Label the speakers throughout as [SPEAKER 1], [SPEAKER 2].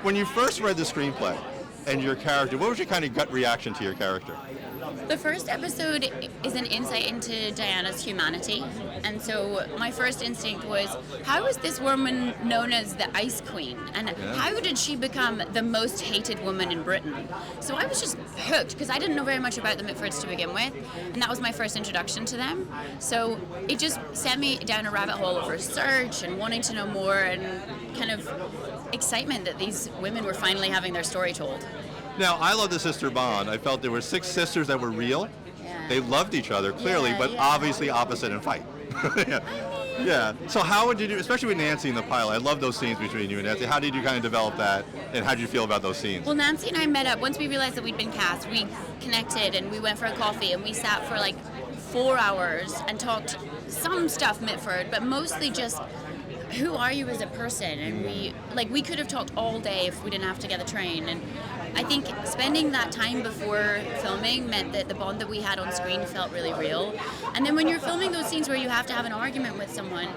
[SPEAKER 1] When you first read the screenplay and your character, what was your kind of gut reaction to your character?
[SPEAKER 2] The first episode is an insight into Diana's humanity, and so my first instinct was, how is this woman known as the Ice Queen, and how did she become the most hated woman in Britain? So I was just hooked, because I didn't know very much about the Mitfords to begin with, and that was my first introduction to them. So it just sent me down a rabbit hole of research and wanting to know more, and kind of excitement that these women were finally having their story told.
[SPEAKER 1] Now, I love the sister bond. I felt there were 6 sisters that were real.
[SPEAKER 2] Yeah.
[SPEAKER 1] They loved each other, clearly, but obviously opposite in fight. Yeah. So how would you do, especially with Nancy in the pilot? I love those scenes between you and Nancy. How did you kind of develop that, and how did you feel about those scenes?
[SPEAKER 2] Well, Nancy and I met up. Once we realized that we'd been cast, we connected and we went for a coffee, and we sat for like 4 hours and talked some stuff Mitford, but mostly just who are you as a person? And we could have talked all day if we didn't have to get the train. And I think spending that time before filming meant that the bond that we had on screen felt really real. And then when you're filming those scenes where you have to have an argument with someone,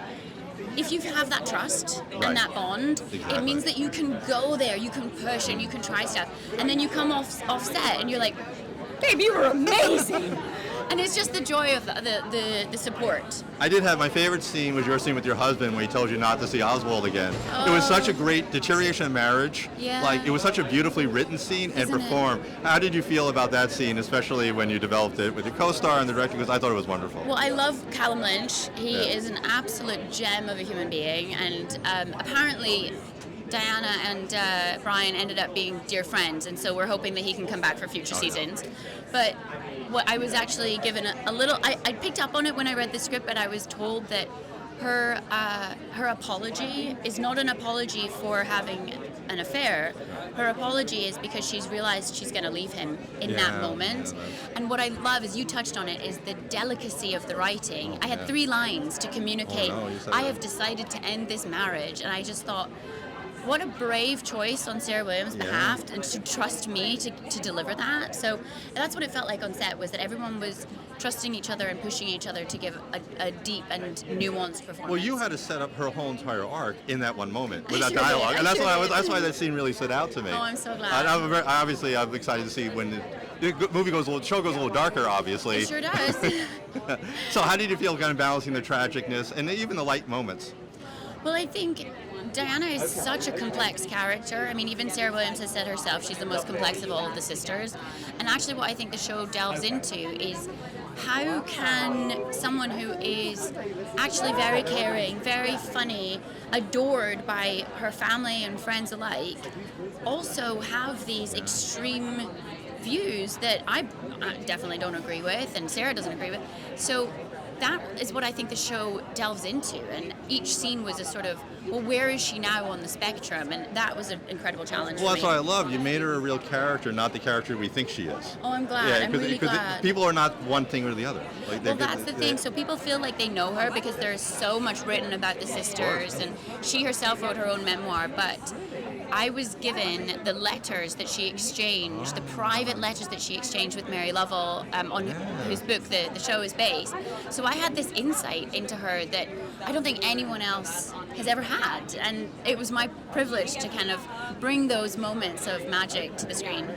[SPEAKER 2] if you have that trust and that bond, it means that you can go there, you can push and you can try stuff. And then you come off set and you're like, babe, you were amazing. And it's just the joy of the support.
[SPEAKER 1] I did have, my favorite scene was your scene with your husband when he told you not to see Oswald again. It was such a great deterioration of marriage.
[SPEAKER 2] Yeah.
[SPEAKER 1] Like, it was such a beautifully written scene and performed. How did you feel about that scene, especially when you developed it with your co-star and the director? Because I thought it was wonderful.
[SPEAKER 2] Well, I love Callum Lynch. He is an absolute gem of a human being, and apparently Diana and Brian ended up being dear friends, and so we're hoping that he can come back for future seasons. But what I was actually given a little, I picked up on it when I read the script, but I was told that her apology is not an apology for having an affair. Her apology is because she's realized she's going to leave him in that moment. And what I love, is you touched on it, is the delicacy of the writing. I had 3 lines to communicate, I have decided to end this marriage, and I just thought, what a brave choice on Sarah Williams' behalf, and to trust me to deliver that. So that's what it felt like on set, was that everyone was trusting each other and pushing each other to give a deep and nuanced performance.
[SPEAKER 1] Well, you had to set up her whole entire arc in that one moment with that dialogue, and that's why that scene really stood out to me.
[SPEAKER 2] Oh, I'm so glad.
[SPEAKER 1] I'm excited to see when the show goes a little darker, obviously.
[SPEAKER 2] It sure does.
[SPEAKER 1] So how did you feel kind of balancing the tragicness and even the light moments?
[SPEAKER 2] Well, I think Diana is such a complex character. I mean, even Sarah Williams has said herself she's the most complex of all of the sisters. And actually what I think the show delves into is, how can someone who is actually very caring, very funny, adored by her family and friends alike, also have these extreme views that I definitely don't agree with, and Sarah doesn't agree with. So that is what I think the show delves into, and each scene was a sort of, well, where is she now on the spectrum? And that was an incredible challenge for me.
[SPEAKER 1] Well, that's what I love. You made her a real character, not the character we think she is.
[SPEAKER 2] Oh, I'm glad. I'm really glad.
[SPEAKER 1] People are not one thing or the other.
[SPEAKER 2] Well, that's the thing. So people feel like they know her because there's so much written about the sisters, and she herself wrote her own memoir, but I was given the letters that she exchanged, the private letters that she exchanged with Mary Lovell, on whose book the show is based. So I had this insight into her that I don't think anyone else has ever had, and it was my privilege to kind of bring those moments of magic to the screen.